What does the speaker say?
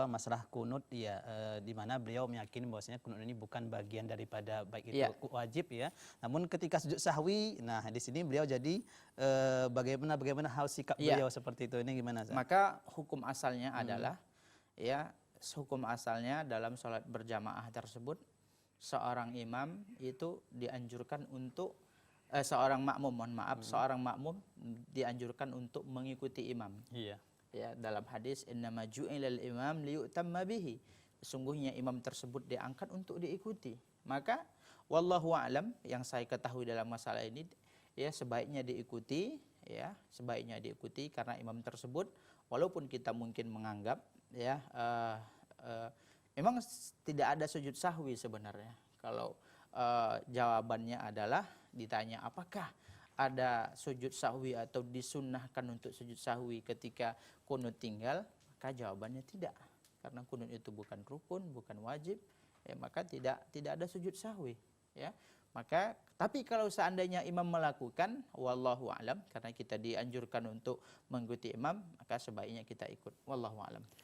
masalah kunut ya, di mana beliau meyakini bahwasanya kunut ini bukan bagian daripada baik itu wajib ya. Namun ketika sujud sahwi, nah di sini beliau jadi bagaimana hal sikap beliau seperti itu, ini gimana Ustaz? Maka hukum asalnya adalah ya, hukum asalnya dalam sholat berjamaah tersebut seorang imam itu dianjurkan untuk seorang makmum, mohon maaf, seorang makmum dianjurkan untuk mengikuti imam. Iya. Ya, dalam hadis innama ju'ilal imam liyutamma bihi. Sesungguhnya imam tersebut diangkat untuk diikuti. Maka wallahu a'lam, yang saya ketahui dalam masalah ini ya sebaiknya diikuti, ya, sebaiknya diikuti karena imam tersebut walaupun kita mungkin menganggap ya memang tidak ada sujud sahwi sebenarnya. Kalau jawabannya adalah ditanya apakah ada sujud sahwi atau disunnahkan untuk sujud sahwi ketika kunut tinggal, maka jawabannya tidak. Karena kunut itu bukan rukun, bukan wajib, ya, maka tidak ada sujud sahwi, ya. Maka tapi kalau seandainya imam melakukan, wallahu alam, karena kita dianjurkan untuk mengikuti imam, maka sebaiknya kita ikut. Wallahu alam.